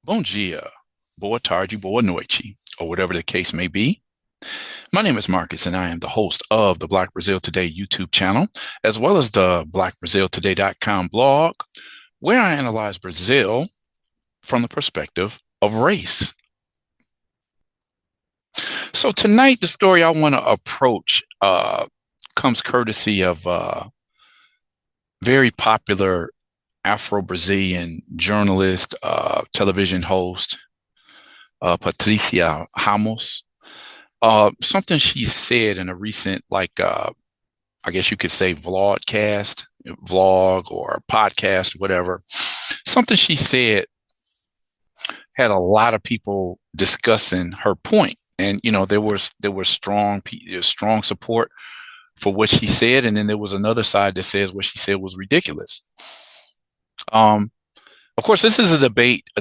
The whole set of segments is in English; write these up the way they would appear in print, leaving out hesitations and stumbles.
Bom dia, boa tarde, boa noite, or whatever the case may be. My name is Marcus, and I am the host of the Black Brazil Today YouTube channel, as well as the blackbraziltoday.com blog, where I analyze Brazil from the perspective of race. So tonight, the story I want to approach comes courtesy of very popular Afro-Brazilian journalist, television host, Patricia Ramos. Something she said in a recent, I guess you could say vlog or podcast, whatever. Something she said had a lot of people discussing her point. And, there was strong support for what she said. And then there was another side that says what she said was ridiculous. Um, of course, this is a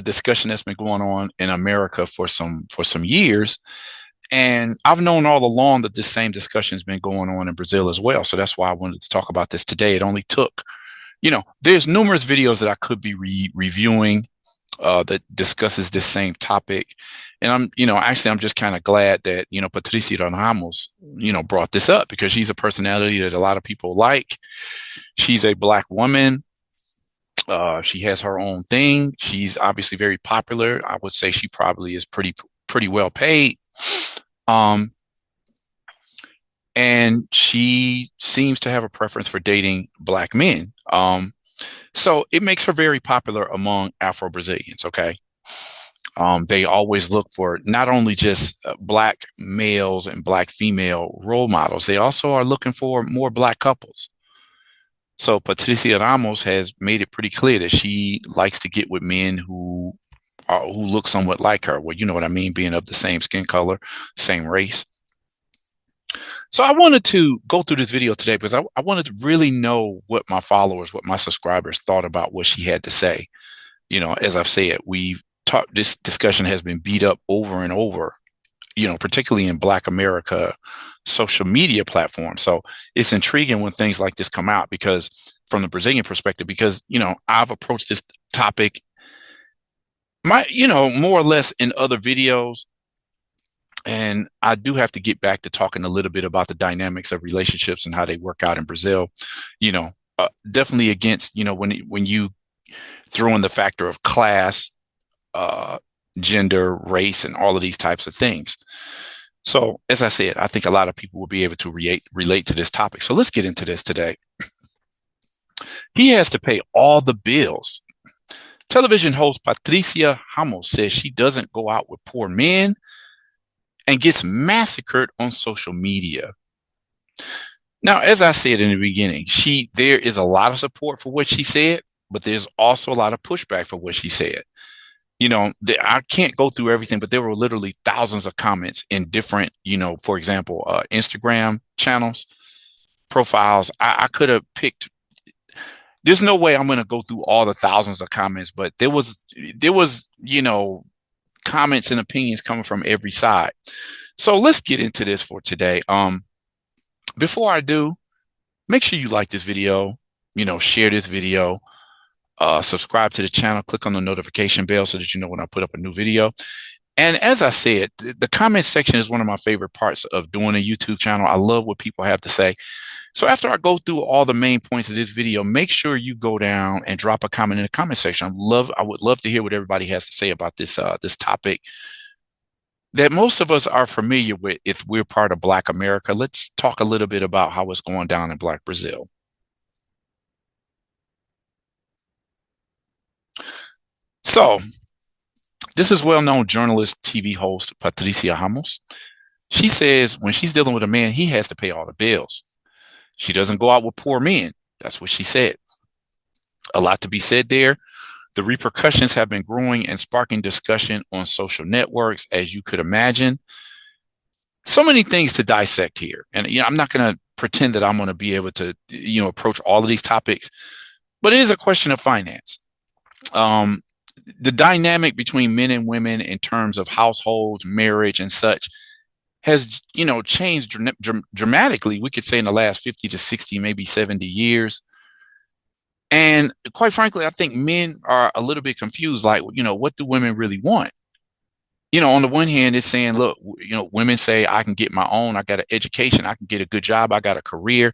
discussion that's been going on in America for some years. And I've known all along that this same discussion has been going on in Brazil as well. So that's why I wanted to talk about this today. It only took, there's numerous videos that I could be reviewing that discusses this same topic. And I'm just kind of glad that, Patricia Ramos, brought this up because she's a personality that a lot of people like. She's a Black woman. She has her own thing. She's obviously very popular. I would say she probably is pretty well paid. Um, and she seems to have a preference for dating Black men. So it makes her very popular among Afro-Brazilians. Okay. They always look for not only just Black males and Black female role models, they also are looking for more Black couples. So Patricia Ramos has made it pretty clear that she likes to get with men who look somewhat like her. Well, you know what I mean, being of the same skin color, same race. So I wanted to go through this video today because I wanted to really know what my followers, what my subscribers thought about what she had to say. As I've said, this discussion has been beat up over and over, particularly in Black America social media platforms. So it's intriguing when things like this come out because from the Brazilian perspective, because, I've approached this topic more or less in other videos. And I do have to get back to talking a little bit about the dynamics of relationships and how they work out in Brazil. Definitely against, when you throw in the factor of class, gender, race, and all of these types of things. So, as I said, I think a lot of people will be able to relate to this topic. So let's get into this today. He has to pay all the bills. Television host Patricia Ramos says she doesn't go out with poor men and gets massacred on social media. Now, as I said in the beginning, there is a lot of support for what she said, but there's also a lot of pushback for what she said. I can't go through everything, but there were literally thousands of comments in different, for example, Instagram channels, profiles. I could have picked. There's no way I'm going to go through all the thousands of comments, but there was, comments and opinions coming from every side. So let's get into this for today. Before I do, make sure you like this video, share this video, subscribe to the channel, click on the notification bell so that you know when I put up a new video. And as I said, the comment section is one of my favorite parts of doing a YouTube channel. I love what people have to say. So after I go through all the main points of this video, make sure you go down and drop a comment in the comment section. I would love to hear what everybody has to say about this topic that most of us are familiar with if we're part of Black America. Let's talk a little bit about how it's going down in Black Brazil. So this is well-known journalist, TV host Patricia Ramos. She says when she's dealing with a man, he has to pay all the bills. She doesn't go out with poor men. That's what she said. A lot to be said there. The repercussions have been growing and sparking discussion on social networks, as you could imagine. So many things to dissect here. And I'm not going to pretend that I'm going to be able to, approach all of these topics, but it is a question of finance. The dynamic between men and women in terms of households, marriage, and such has, changed dramatically. We could say in the last 50 to 60, maybe 70 years. And quite frankly, I think men are a little bit confused. Like, what do women really want? On the one hand, it's saying, look, women say I can get my own. I got an education. I can get a good job. I got a career.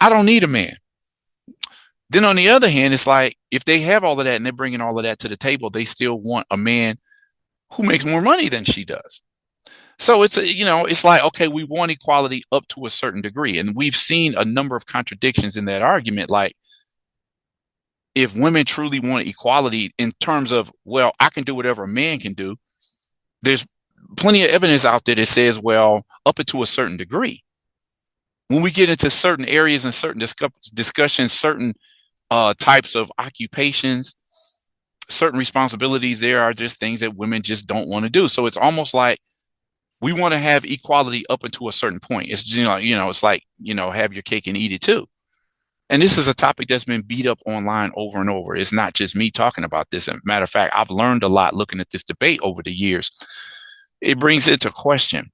I don't need a man. Then on the other hand, it's like if they have all of that and they're bringing all of that to the table, they still want a man who makes more money than she does. So it's like, okay, we want equality up to a certain degree. And we've seen a number of contradictions in that argument. Like, if women truly want equality in terms of, well, I can do whatever a man can do, there's plenty of evidence out there that says, well, up to a certain degree. When we get into certain areas and certain discussions, certain types of occupations, certain responsibilities, there are just things that women just don't want to do. So it's almost like we want to have equality up until a certain point. It's it's like, have your cake and eat it too. And this is a topic that's been beat up online over and over. It's not just me talking about this. As a matter of fact, I've learned a lot looking at this debate over the years. It brings into question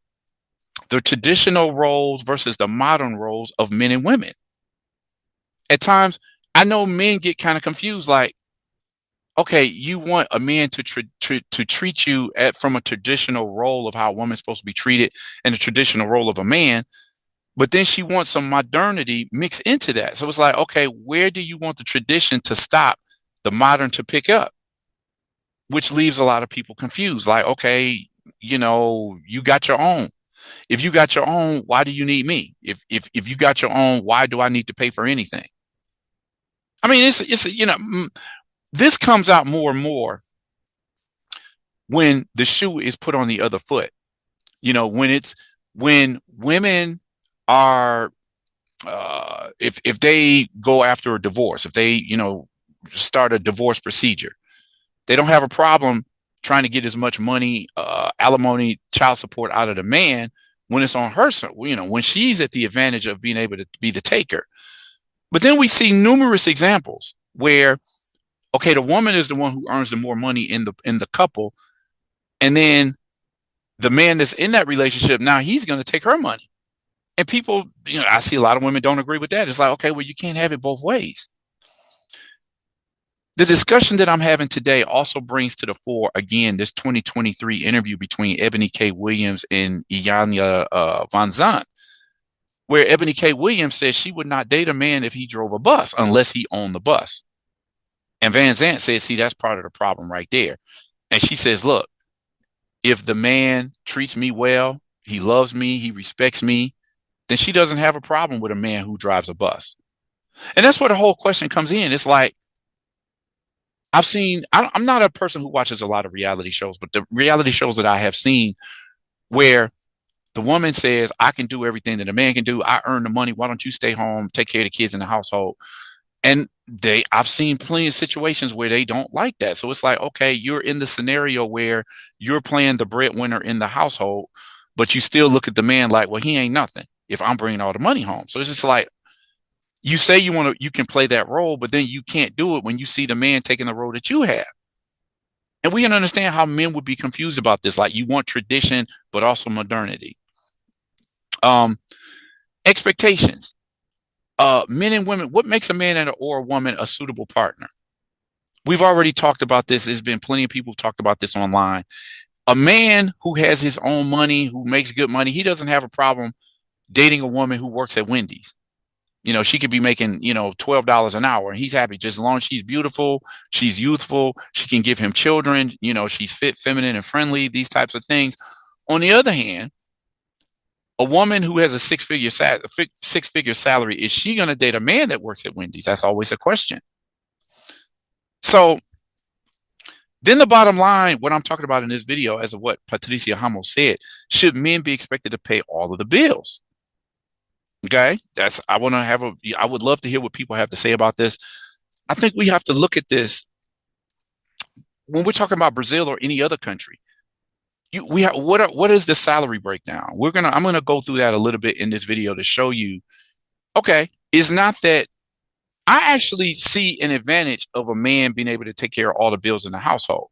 the traditional roles versus the modern roles of men and women. At times, I know men get kind of confused, like, okay, you want a man to treat you from a traditional role of how a woman's supposed to be treated and the traditional role of a man, but then she wants some modernity mixed into that. So it's like, okay, where do you want the tradition to stop, the modern to pick up? Which leaves a lot of people confused. Like, okay, you got your own. If you got your own, why do you need me? If you got your own, why do I need to pay for anything? I mean, this comes out more and more when the shoe is put on the other foot. When women are, if they go after a divorce, if they, start a divorce procedure, they don't have a problem trying to get as much money, alimony, child support out of the man when it's on her, when she's at the advantage of being able to be the taker. But then we see numerous examples where, okay, the woman is the one who earns the more money in the couple, and then the man that's in that relationship, now he's going to take her money. And people, I see a lot of women don't agree with that. It's like, okay, well, you can't have it both ways. The discussion that I'm having today also brings to the fore, again, this 2023 interview between Ebony K. Williams and Iyanla Van Zandt, where Ebony K. Williams says she would not date a man if he drove a bus unless he owned the bus. And Van Zandt says, see, that's part of the problem right there. And she says, look, if the man treats me well, he loves me, he respects me, then she doesn't have a problem with a man who drives a bus. And that's where the whole question comes in. It's like, I'm not a person who watches a lot of reality shows, but the reality shows that I have seen where the woman says, I can do everything that a man can do. I earn the money. Why don't you stay home, take care of the kids in the household? And I've seen plenty of situations where they don't like that. So it's like, okay, you're in the scenario where you're playing the breadwinner in the household, but you still look at the man like, well, he ain't nothing if I'm bringing all the money home. So it's just like, you say you can play that role, but then you can't do it when you see the man taking the role that you have. And we can understand how men would be confused about this. Like, you want tradition, but also modernity. Expectations. Men and women, what makes a man or a woman a suitable partner? We've already talked about this. There's been plenty of people who talked about this online. A man who has his own money, who makes good money, he doesn't have a problem dating a woman who works at Wendy's. She could be making, $12 an hour, and he's happy just as long as she's beautiful, she's youthful, she can give him children, she's fit, feminine, and friendly, these types of things. On the other hand, a woman who has a six-figure salary, is she going to date a man that works at Wendy's? That's always a question. So then the bottom line, what I'm talking about in this video, as of what Patricia Ramos said, should men be expected to pay all of the bills? Okay, I would love to hear what people have to say about this. I think we have to look at this when we're talking about Brazil or any other country. What is the salary breakdown? I'm gonna go through that a little bit in this video to show you. Okay, it's not that I actually see an advantage of a man being able to take care of all the bills in the household.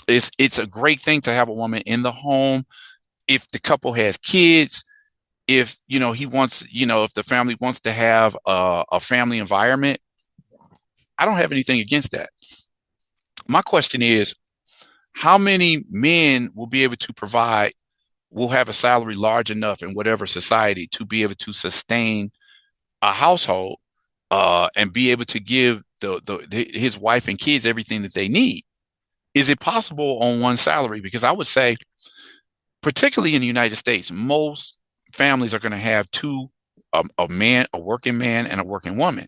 It's a great thing to have a woman in the home. If the couple has kids, if if the family wants to have a family environment, I don't have anything against that. My question is, how many men will be able to provide, will have a salary large enough in whatever society to be able to sustain a household and be able to give his wife and kids everything that they need? Is it possible on one salary? Because I would say, particularly in the United States, most families are going to have two, a man, a working man, and a working woman.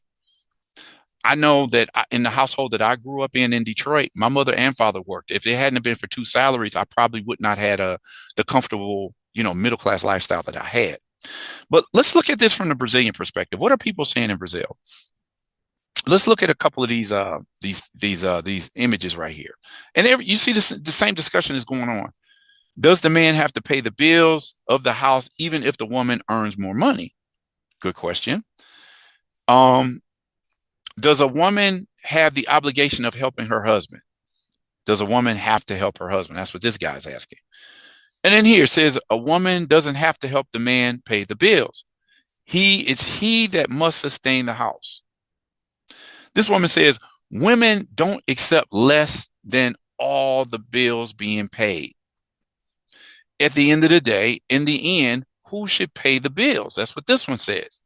I know that in the household that I grew up in Detroit, my mother and father worked. If it hadn't been for two salaries, I probably would not have had the comfortable, middle class lifestyle that I had. But let's look at this from the Brazilian perspective. What are people saying in Brazil? Let's look at a couple of these images right here, and you see the same discussion is going on. Does the man have to pay the bills of the house even if the woman earns more money? Good question. Does a woman have the obligation of helping her husband? Does a woman have to help her husband? That's what this guy's asking. And then here it says a woman doesn't have to help the man pay the bills. It's he that must sustain the house. This woman says women don't accept less than all the bills being paid. At the end of the day, in the end, who should pay the bills? That's what this one says.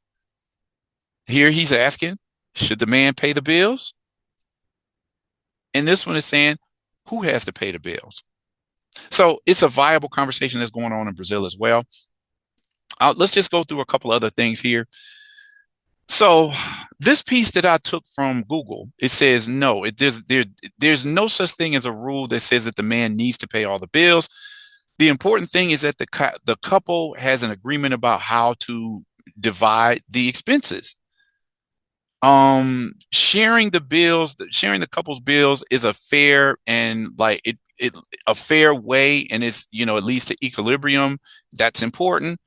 Here he's asking, should the man pay the bills? And this one is saying, who has to pay the bills? So it's a viable conversation that's going on in Brazil as well. Let's just go through a couple other things here. So this piece that I took from Google, it says no, there's no such thing as a rule that says that the man needs to pay all the bills. The important thing is that the couple has an agreement about how to divide the expenses. Sharing the couple's bills is a fair and a fair way, and it's it leads to equilibrium. That's important.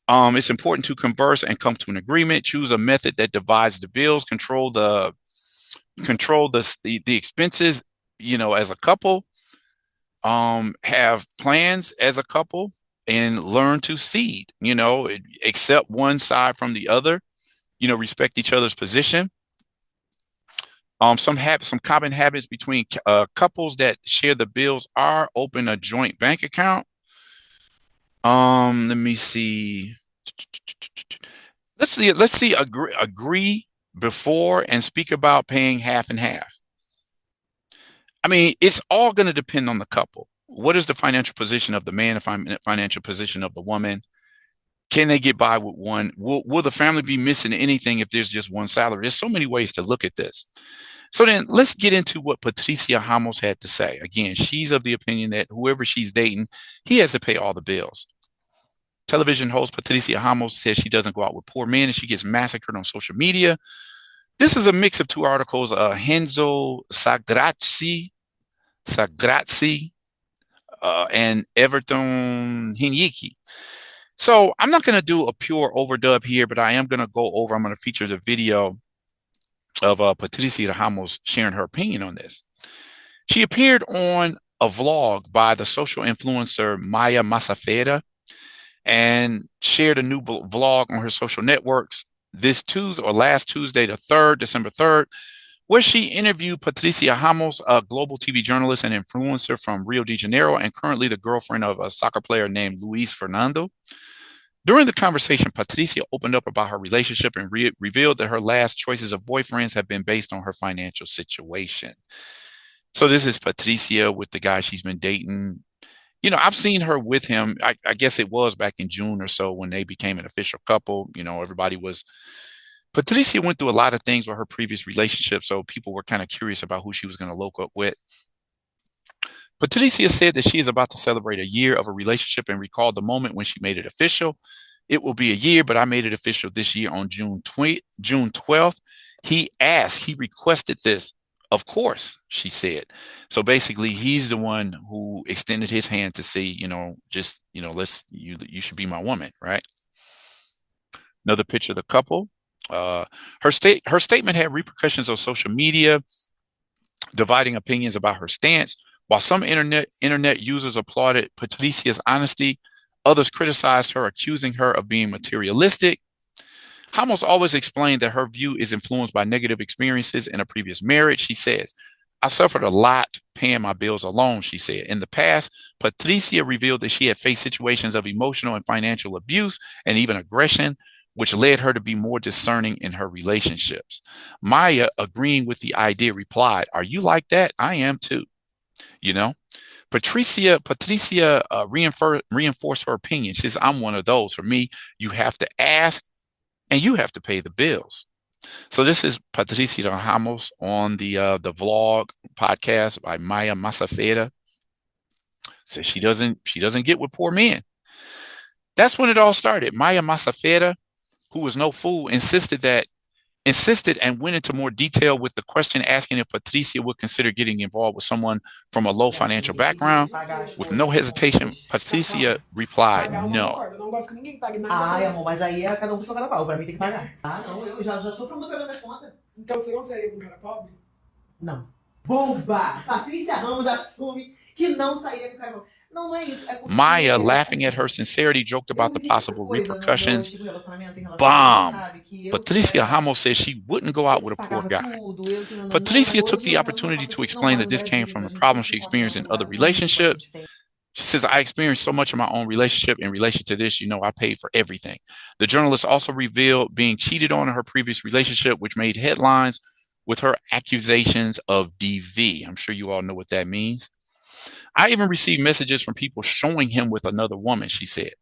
It's important to converse and come to an agreement. Choose a method that divides the bills. Control the expenses. As a couple. Have plans as a couple and learn to cede. Accept one side from the other. Respect each other's position. Some common habits between couples that share the bills are open a joint bank account. Let me see. Let's see. Agree before and speak about paying half and half. I mean, it's all going to depend on the couple. What is the financial position of the man, the financial position of the woman? Can they get by with one? Will the family be missing anything if there's just one salary? There's so many ways to look at this. So then let's get into what Patricia Ramos had to say. Again, she's of the opinion that whoever she's dating, he has to pay all the bills. Television host Patricia Ramos says she doesn't go out with poor men and she gets massacred on social media. This is a mix of two articles, Renzo Sagrazzi, and Everton Hinyiki. So I'm not going to do a pure overdub here, but I'm going to feature the video of Patricia Ramos sharing her opinion on this. She appeared on a vlog by the social influencer Maya Massafera and shared a new vlog on her social networks last Tuesday, December 3rd, where she interviewed Patricia Ramos, a global TV journalist and influencer from Rio de Janeiro and currently the girlfriend of a soccer player named Luis Fernando. During the conversation, Patricia opened up about her relationship and revealed that her last choices of boyfriends have been based on her financial situation. So this is Patricia with the guy she's been dating. I've seen her with him. I guess it was back in June or so when they became an official couple. Patricia went through a lot of things with her previous relationship, so people were kind of curious about who she was going to lock up with. Patricia said that she is about to celebrate a year of a relationship and recalled the moment when she made it official. It will be a year, but I made it official this year on June 12th. He requested this. Of course, she said. So basically, he's the one who extended his hand to say, you should be my woman, right? Another picture of the couple. Her statement had repercussions on social media, dividing opinions about her stance. While some internet users applauded Patricia's honesty, others criticized her, accusing her of being materialistic. Ramos always explained that her view is influenced by negative experiences in a previous marriage. She says, I suffered a lot paying my bills alone, she said. In the past, Patricia revealed that she had faced situations of emotional and financial abuse and even aggression, which led her to be more discerning in her relationships. Maya, agreeing with the idea, replied, are you like that? I am too. You know, Patricia reinforced her opinion. She says, I'm one of those. For me, you have to ask and you have to pay the bills. So this is Patricia Ramos on the vlog podcast by Maya Masafera. Says she doesn't get with poor men. That's when it all started. Maya Masafera, who was no fool, insisted and went into more detail with the question asking if Patricia would consider getting involved with someone from a low financial background. With no hesitation, Patricia replied, no. Ai, amor, mas aí é cada um pro seu cada pau. Pra mim tem que pagar. Ah, não, eu já sofro muito pagando as contas. Então você não sairia com um cara pobre? Não. Boba! Patrícia Ramos assume que não sairia com um cara pobre. Não, não é isso. É Maya, laughing at her sincerity, joked about the possible repercussions. Bomb! Patricia Ramos says she wouldn't go out with a poor guy. Patricia took the opportunity to explain that this came from the problem she experienced in other relationships. She says, I experienced so much in my own relationship. In relation to this, I paid for everything. The journalist also revealed being cheated on in her previous relationship, which made headlines with her accusations of DV. I'm sure you all know what that means. I even received messages from people showing him with another woman, she said.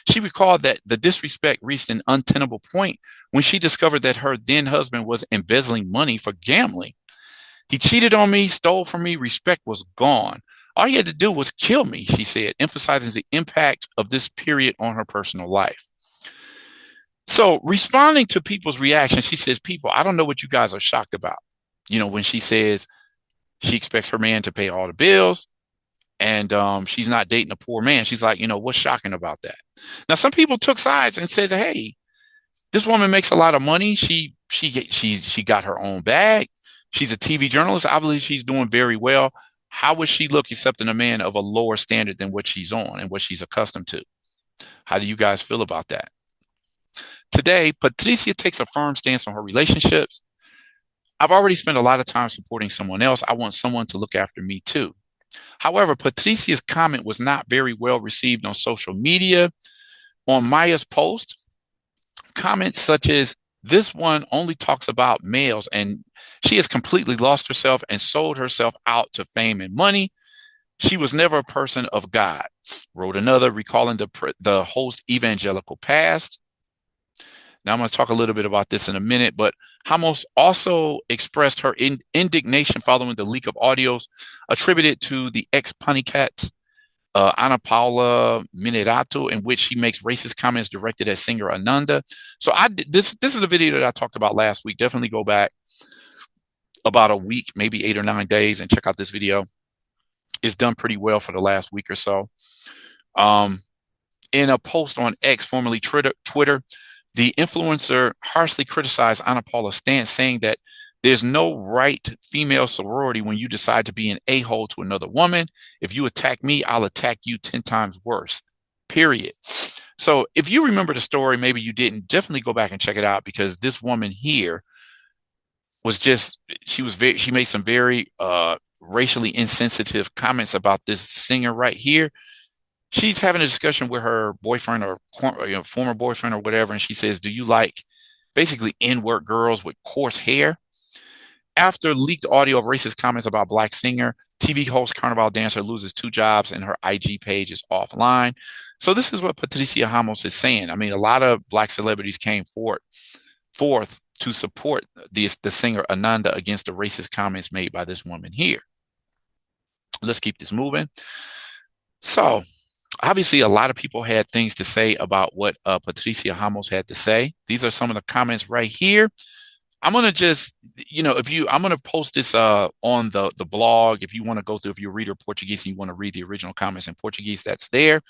She recalled that the disrespect reached an untenable point when she discovered that her then husband was embezzling money for gambling. He cheated on me, stole from me, respect was gone. All he had to do was kill me, she said, emphasizing the impact of this period on her personal life. So responding to people's reactions, she says, people, I don't know what you guys are shocked about. When she says she expects her man to pay all the bills and she's not dating a poor man. She's like, what's shocking about that? Now, some people took sides and said, hey, this woman makes a lot of money. She got her own bag. She's a TV journalist. I believe she's doing very well. How would she look accepting a man of a lower standard than what she's on and what she's accustomed to? How do you guys feel about that? Today, Patricia takes a firm stance on her relationships. I've already spent a lot of time supporting someone else. I want someone to look after me too. However, Patricia's comment was not very well received on social media. On Maya's post, comments such as, this one only talks about males and she has completely lost herself and sold herself out to fame and money. She was never a person of God, wrote another, recalling the host evangelical past. Now I'm going to talk a little bit about this in a minute, but Ramos also expressed her indignation following the leak of audios attributed to the ex-Panicat, Ana Paula Minerato, in which she makes racist comments directed at singer Ananda. So this is a video that I talked about last week. Definitely go back about a week, maybe 8 or 9 days, and check out this video. It's done pretty well for the last week or so. In a post on X, formerly Twitter, the influencer harshly criticized Ana Paula's stance, saying that there's no right female sorority when you decide to be an a-hole to another woman. If you attack me, I'll attack you 10 times worse, period. So if you remember the story, maybe you didn't, definitely go back and check it out, because this woman here was she made some very racially insensitive comments about this singer right here. She's having a discussion with her boyfriend or former boyfriend or whatever, and she says, do you like basically N-word girls with coarse hair? After leaked audio of racist comments about Black singer, TV host Carnival dancer loses 2 jobs and her IG page is offline. So this is what Patricia Ramos is saying. I mean, a lot of Black celebrities came forth to support the singer Ananda against the racist comments made by this woman here. Let's keep this moving. So obviously, a lot of people had things to say about what Patricia Ramos had to say. These are some of the comments right here. I'm going to just, I'm going to post this on the blog. If you want to go through, if you're a reader of Portuguese and you want to read the original comments in Portuguese, that's there.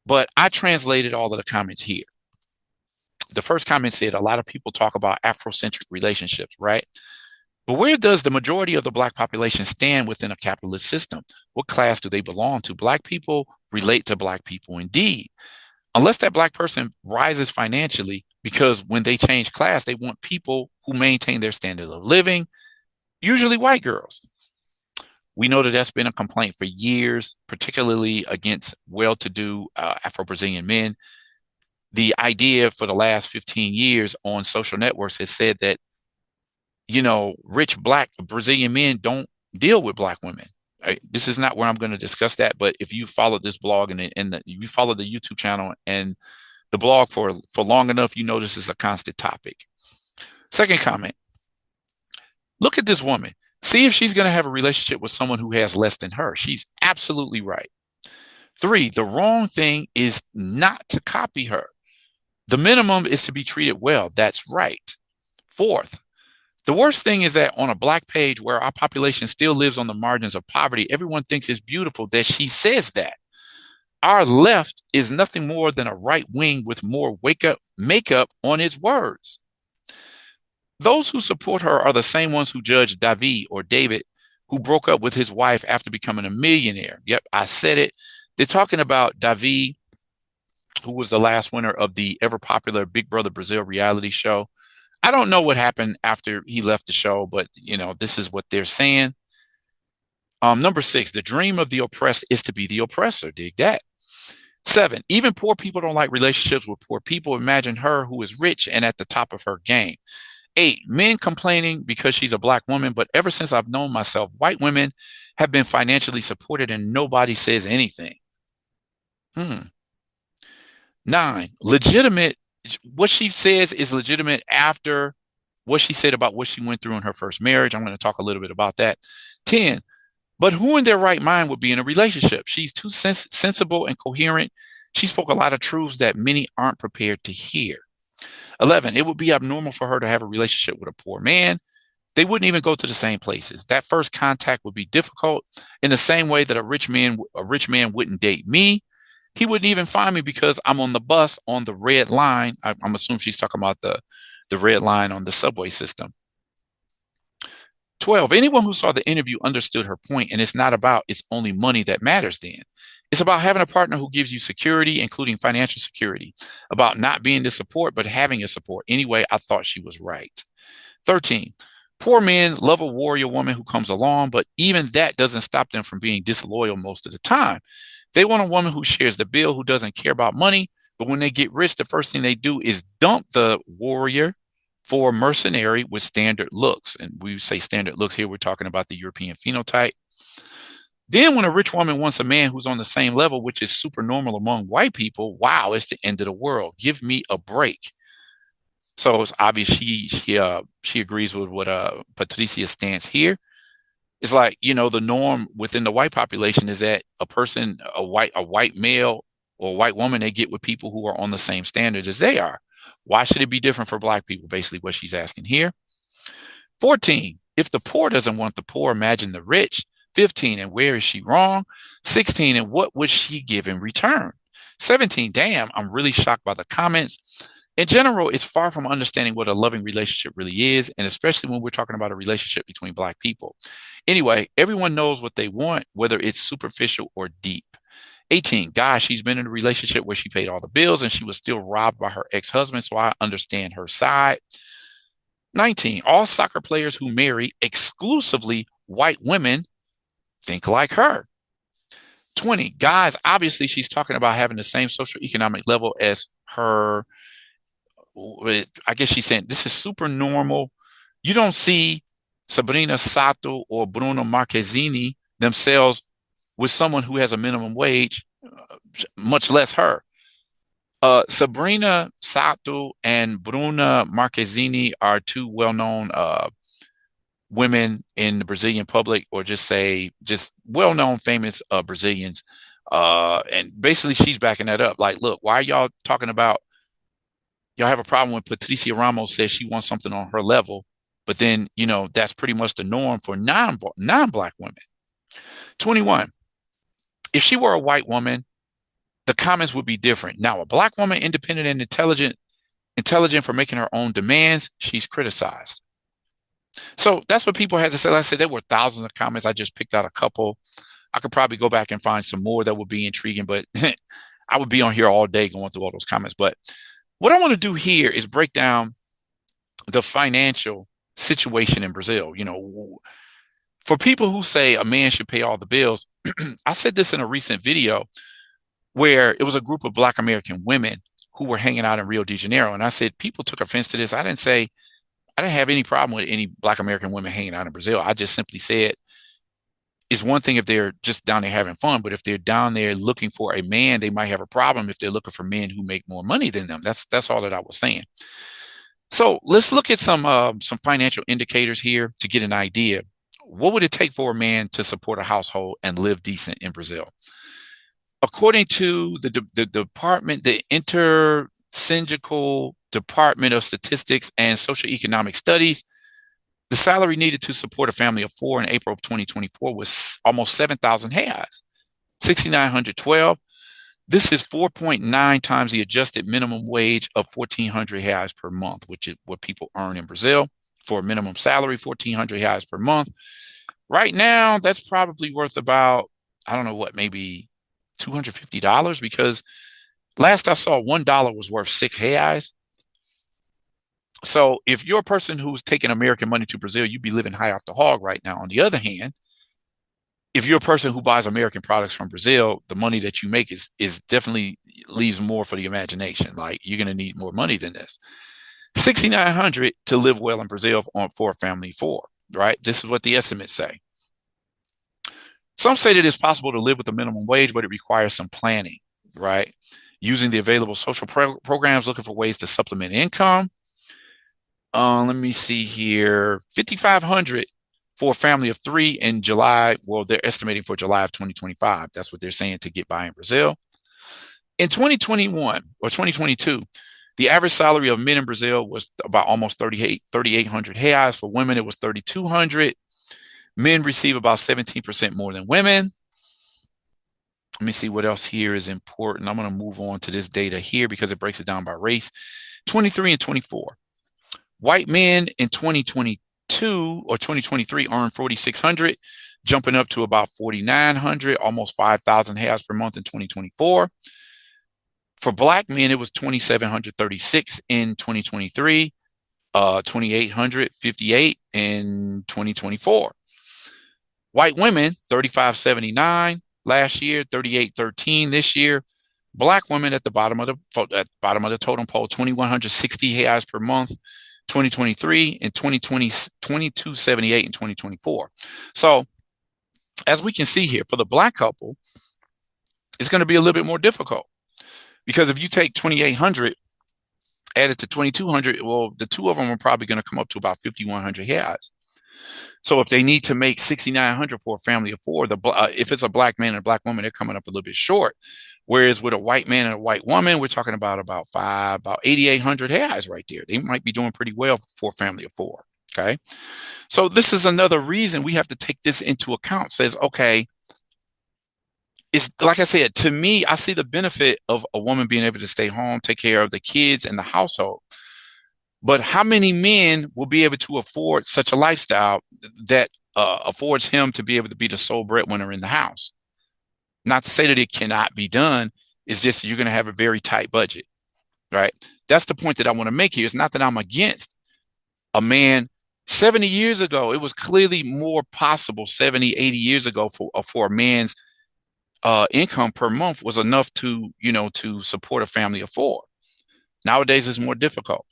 But I translated all of the comments here. The first comment said, a lot of people talk about Afrocentric relationships, right? But where does the majority of the Black population stand within a capitalist system? What class do they belong to? Black people relate to Black people indeed. Unless that Black person rises financially, because when they change class, they want people who maintain their standard of living, usually white girls. We know that that's been a complaint for years, particularly against well-to-do Afro-Brazilian men. The idea for the last 15 years on social networks has said that, rich Black Brazilian men don't deal with Black women. This is not where I'm going to discuss that, but if you follow this blog and you follow the YouTube channel and the blog for long enough, you know this is a constant topic. Second comment, look at this woman. See if she's going to have a relationship with someone who has less than her. She's absolutely right. 3, the wrong thing is not to copy her. The minimum is to be treated well. That's right. 4th, the worst thing is that on a Black page where our population still lives on the margins of poverty, everyone thinks it's beautiful that she says that. Our left is nothing more than a right wing with more makeup on its words. Those who support her are the same ones who judge David, who broke up with his wife after becoming a millionaire. Yep, I said it. They're talking about David, who was the last winner of the ever popular Big Brother Brazil reality show. I don't know what happened after he left the show, but this is what they're saying. Number 6, the dream of the oppressed is to be the oppressor. Dig that. 7, even poor people don't like relationships with poor people. Imagine her who is rich and at the top of her game. 8, men complaining because she's a Black woman, but ever since I've known myself, white women have been financially supported and nobody says anything. 9, legitimate. What she says is legitimate after what she said about what she went through in her first marriage. I'm going to talk a little bit about that. 10, but who in their right mind would be in a relationship? She's too sensible and coherent. She spoke a lot of truths that many aren't prepared to hear. 11, it would be abnormal for her to have a relationship with a poor man. They wouldn't even go to the same places. That first contact would be difficult in the same way that a rich man wouldn't date me. He wouldn't even find me because I'm on the bus on the red line. I'm assuming she's talking about the red line on the subway system. 12, anyone who saw the interview understood her point, and it's not about it's only money that matters then. It's about having a partner who gives you security, including financial security, about not being the support, but having a support. Anyway, I thought she was right. 13, poor men love a warrior woman who comes along, but even that doesn't stop them from being disloyal most of the time. They want a woman who shares the bill, who doesn't care about money, but when they get rich, the first thing they do is dump the warrior for a mercenary with standard looks. And we say standard looks here, we're talking about the European phenotype. Then when a rich woman wants a man who's on the same level, which is super normal among white people, wow, it's the end of the world. Give me a break. So it's obvious she agrees with what Patricia's stance here. It's like, the norm within the white population is that a white male or a white woman, they get with people who are on the same standard as they are. Why should it be different for Black people? Basically what she's asking here. 14, if the poor doesn't want the poor, imagine the rich. 15, and where is she wrong? 16, and what would she give in return? 17, damn, I'm really shocked by the comments. In general, it's far from understanding what a loving relationship really is, and especially when we're talking about a relationship between Black people. Anyway, everyone knows what they want, whether it's superficial or deep. 18, gosh, she's been in a relationship where she paid all the bills and she was still robbed by her ex-husband, so I understand her side. 19, all soccer players who marry exclusively white women think like her. 20, guys, obviously she's talking about having the same socioeconomic level as her. I guess she's saying this is super normal. You don't see Sabrina Sato or Bruno Marquezine themselves with someone who has a minimum wage, much less her. Sabrina Sato and Bruna Marquezine are two well-known women in the Brazilian public, or just well-known famous Brazilians. And basically she's backing that up. Like, look, why are y'all talking about, y'all have a problem when Patricia Ramos says she wants something on her level, but then, that's pretty much the norm for non-Black women. 21, if she were a white woman, the comments would be different. Now, a Black woman, independent and intelligent for making her own demands, she's criticized. So that's what people had to say. Like I said, there were thousands of comments. I just picked out a couple. I could probably go back and find some more that would be intriguing, but I would be on here all day going through all those comments. But What I want to do here is break down the financial situation in Brazil. For people who say a man should pay all the bills, I said this in a recent video where it was a group of Black American women who were hanging out in Rio de Janeiro. And I said, people took offense to this. I didn't have any problem with any Black American women hanging out in Brazil. I just simply said, it's one thing if they're just down there having fun, but if they're down there looking for a man, they might have a problem if they're looking for men who make more money than them. That's all that I was saying. So let's look at some financial indicators here to get an idea. What would it take for a man to support a household and live decent in Brazil? According to the department, the Intersyndical Department of Statistics and Socioeconomic Studies, the salary needed to support a family of 4 in April of 2024 was almost 7,000 reais, 6,912. This is 4.9 times the adjusted minimum wage of 1,400 reais per month, which is what people earn in Brazil for a minimum salary, 1,400 reais per month. Right now, that's probably worth about, I don't know what, maybe $250, because last I saw $1 was worth 6 reais. So if you're a person who's taking American money to Brazil, you'd be living high off the hog right now. On the other hand, if you're a person who buys American products from Brazil, the money that you make is definitely leaves more for the imagination. Like, you're going to need more money than this. 6,900 to live well in Brazil for a family of 4, right? This is what the estimates say. Some say that it's possible to live with a minimum wage, but it requires some planning, right? Using the available social programs, looking for ways to supplement income. Let me see here. 5,500 for a family of 3 in July. Well, they're estimating for July of 2025. That's what they're saying to get by in Brazil. In 2021 or 2022, the average salary of men in Brazil was about almost 3,800 reais. For women, it was 3,200. Men receive about 17% more than women. Let me see what else here is important. I'm going to move on to this data here because it breaks it down by race. 23 and 24. White men in 2022 or 2023 earned 4,600, jumping up to about 4,900, almost 5,000 reais per month in 2024. For Black men, it was 2,736 in 2023, 2,858 in 2024. White women, 3,579 last year, 3,813 this year. Black women at the bottom of the totem pole, 2,160 reais per month, 2023, and 2,278 in 2024. So, as we can see here, for the Black couple, it's going to be a little bit more difficult, because if you take 2,800 added to 2,200, well, the two of them are probably going to come up to about 5,100 reais. So if they need to make 6,900 for a family of 4, if it's a Black man and a Black woman, they're coming up a little bit short. Whereas with a white man and a white woman, we're talking about 8,800 reais right there. They might be doing pretty well for a family of 4. Okay. So this is another reason we have to take this into account. Says, okay, it's like I said, to me, I see the benefit of a woman being able to stay home, take care of the kids and the household. But how many men will be able to afford such a lifestyle that affords him to be able to be the sole breadwinner in the house? Not to say that it cannot be done. It's just you're going to have a very tight budget, right? That's the point that I want to make here. It's not that I'm against a man. 70 years ago, it was clearly more possible. 70, 80 years ago for a man's income per month was enough to support a family of 4. Nowadays, it's more difficult.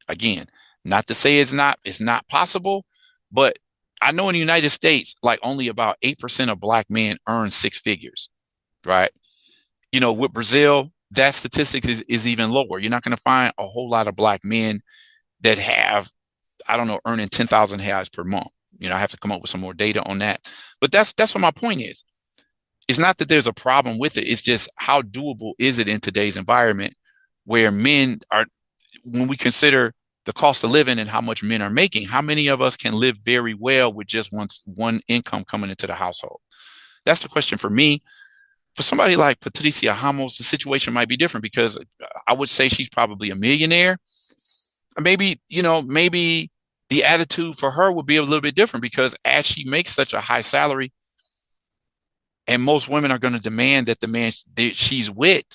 Again, not to say it's not possible, but I know in the United States, like only about 8% of Black men earn 6 figures, right? With Brazil, that statistics is even lower. You're not going to find a whole lot of Black men that have, earning 10,000 reais per month. I have to come up with some more data on that. But that's what my point is. It's not that there's a problem with it. It's just how doable is it in today's environment where men are, when we consider the cost of living and how much men are making, how many of us can live very well with just one income coming into the household? That's the question for me. For somebody like Patricia Ramos, the situation might be different, because I would say she's probably a millionaire. Maybe the attitude for her would be a little bit different, because as she makes such a high salary, and most women are going to demand that the man that she's with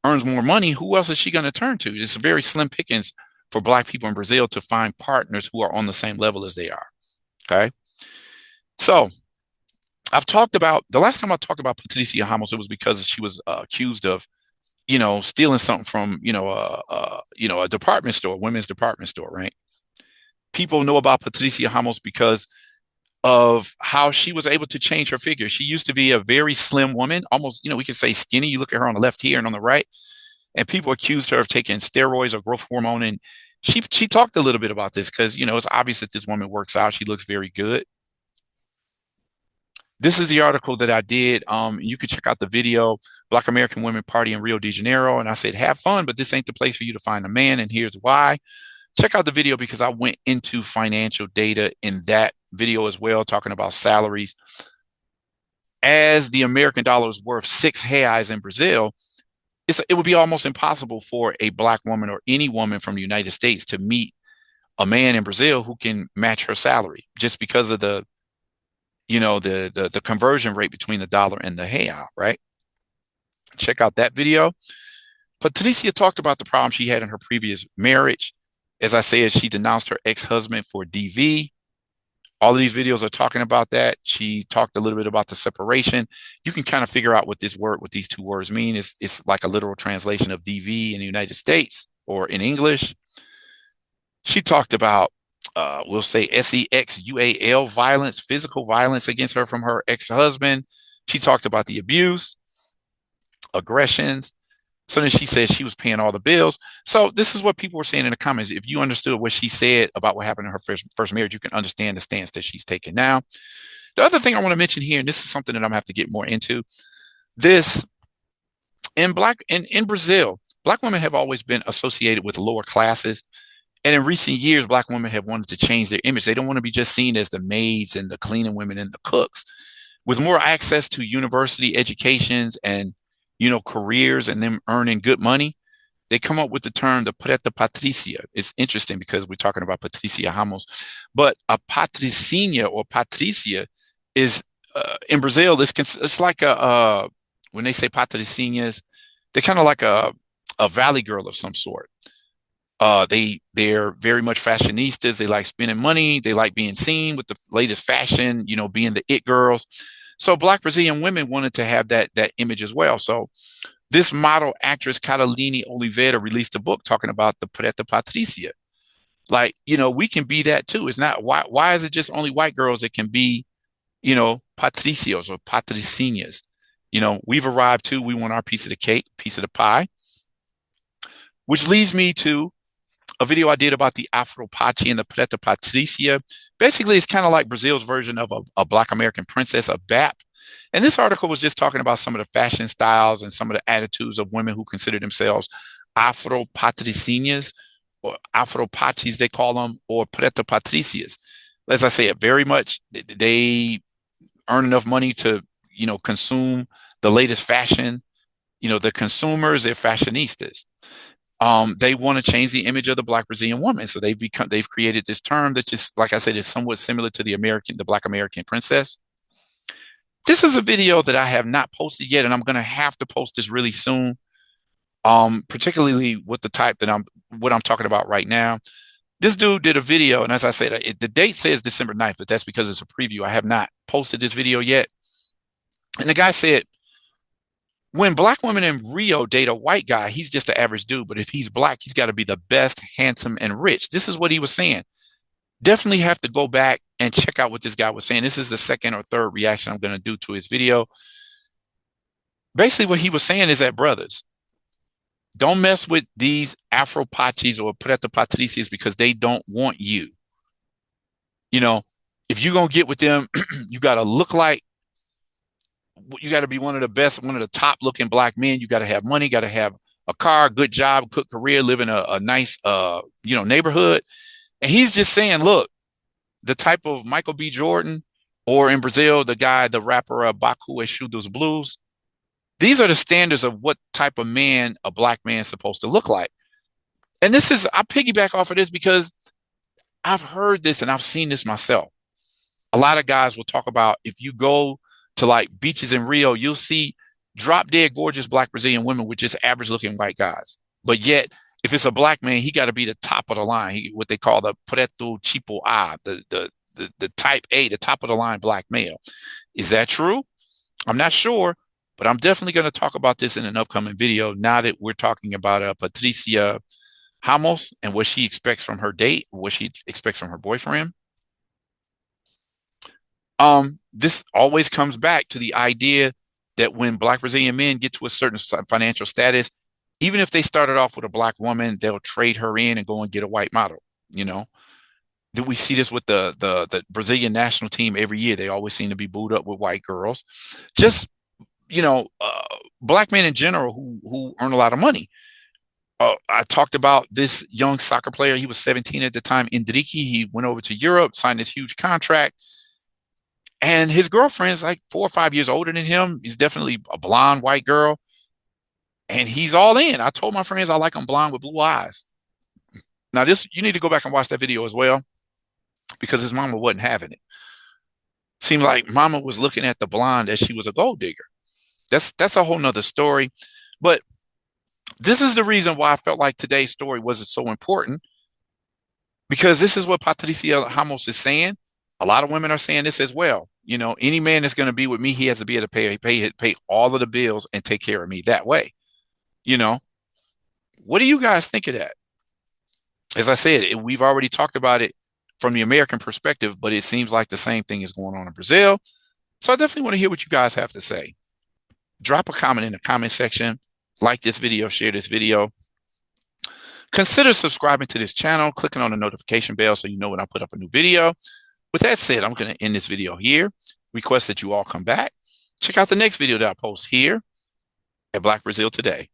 earns more money, who else is she going to turn to? It's very slim pickings for Black people in Brazil to find partners who are on the same level as they are. Okay. So I've talked about, the last time I talked about Patricia Ramos, it was because she was accused of, stealing something from, a department store, women's department store, right? People know about Patricia Ramos because of how she was able to change her figure. She used to be a very slim woman, almost, we could say skinny. You look at her on the left here and on the right, and people accused her of taking steroids or growth hormone. And she talked a little bit about this because, it's obvious that this woman works out. She looks very good. This is the article that I did. You can check out the video, Black American Women Party in Rio de Janeiro. And I said, have fun, but this ain't the place for you to find a man. And here's why. Check out the video because I went into financial data in that video as well, talking about salaries. As the American dollar is worth 6 reais in Brazil, it would be almost impossible for a Black woman or any woman from the United States to meet a man in Brazil who can match her salary just because of the conversion rate between the dollar and the real, right? Check out that video. Patricia talked about the problem she had in her previous marriage. As I said, she denounced her ex-husband for DV. All of these videos are talking about that. She talked a little bit about the separation. You can kind of figure out what these two words mean. It's like a literal translation of DV in the United States or in English. She talked about, we'll say SEXUAL violence, physical violence against her from her ex-husband. She talked about the abuse, aggressions. So then she said she was paying all the bills. So this is what people were saying in the comments. If you understood what she said about what happened in her first marriage, you can understand the stance that she's taking now. The other thing I want to mention here, and this is something that I'm going to have to get more into, this in Brazil, Black women have always been associated with lower classes. And in recent years, Black women have wanted to change their image. They don't want to be just seen as the maids and the cleaning women and the cooks. With more access to university educations and careers and them earning good money, they come up with the term the Preta Patricia. It's interesting because we're talking about Patricia Ramos, but a patricinha or Patricia is in Brazil. It's like when they say patricinhas, they're kind of like a valley girl of some sort. They're very much fashionistas. They like spending money. They like being seen with the latest fashion, being the it girls. So Black Brazilian women wanted to have that image as well. So this model actress Cataline Oliveira released a book talking about the Preta Patricia. Like, we can be that too. It's not why is it just only white girls that can be, patricios or patricinhas? We've arrived too. We want our piece of the cake, piece of the pie. Which leads me to a video I did about the Afro Pachi and the Preta Patricia. Basically, it's kind of like Brazil's version of a Black American princess, a BAP. And this article was just talking about some of the fashion styles and some of the attitudes of women who consider themselves Afro Patricinhas or Afro Pachis, they call them, or Preta Patricias. As I said, very much they earn enough money to, consume the latest fashion. The consumers, they're fashionistas. They want to change the image of the Black Brazilian woman. So they've created this term that just, like I said, is somewhat similar to the Black American princess. This is a video that I have not posted yet, and I'm going to have to post this really soon. Particularly with the type that what I'm talking about right now. This dude did a video, and as I said, the date says December 9th, but that's because it's a preview. I have not posted this video yet. And the guy said, when Black women in Rio date a white guy, he's just an average dude. But if he's Black, he's got to be the best, handsome, and rich. This is what he was saying. Definitely have to go back and check out what this guy was saying. This is the second or third reaction I'm going to do to his video. Basically, what he was saying is that, brothers, don't mess with these Afro Pachis or Preta Patricias because they don't want you. If you're going to get with them, you got to look like, you got to be one of the best, one of the top looking Black men. You got to have money, got to have a car, good job, good career, live in a nice, neighborhood. And he's just saying, look, the type of Michael B. Jordan, or in Brazil, the rapper Baku Exu dos Blues. These are the standards of what type of man a Black man is supposed to look like. And I piggyback off of this because I've heard this and I've seen this myself. A lot of guys will talk about, if you go to like beaches in Rio, you'll see drop dead gorgeous black Brazilian women with just average looking white guys. But yet, if it's a black man, he got to be the top of the line. What they call the preto tipo A, the type A, the top of the line black male. Is that true? I'm not sure, but I'm definitely going to talk about this in an upcoming video. Now that we're talking about Patricia Ramos and what she expects from her date, what she expects from her boyfriend. This always comes back to the idea that when black Brazilian men get to a certain financial status, even if they started off with a black woman, they'll trade her in and go and get a white model. You know, do we see this with the Brazilian national team every year? They always seem to be booed up with white girls. Just, you know, black men in general who earn a lot of money. I talked about this young soccer player. He was 17 at the time. Indrique. He went over to Europe, signed this huge contract. And his girlfriend's like 4 or 5 years older than him. He's definitely a blonde white girl. And he's all in. I told my friends I like him blonde with blue eyes. Now, you need to go back and watch that video as well, because his mama wasn't having it. Seemed like mama was looking at the blonde as she was a gold digger. That's a whole nother story. But this is the reason why I felt like today's story wasn't so important, because this is what Patricia Ramos is saying. A lot of women are saying this as well. You know, any man that's going to be with me, he has to be able to pay all of the bills and take care of me that way. You know, what do you guys think of that? As I said, we've already talked about it from the American perspective, but it seems like the same thing is going on in Brazil. So I definitely want to hear what you guys have to say. Drop a comment in the comment section. Like this video, share this video. Consider subscribing to this channel, clicking on the notification bell so you know when I put up a new video. With that said, I'm going to end this video here. Request that you all come back. Check out the next video that I post here at Black Brazil Today.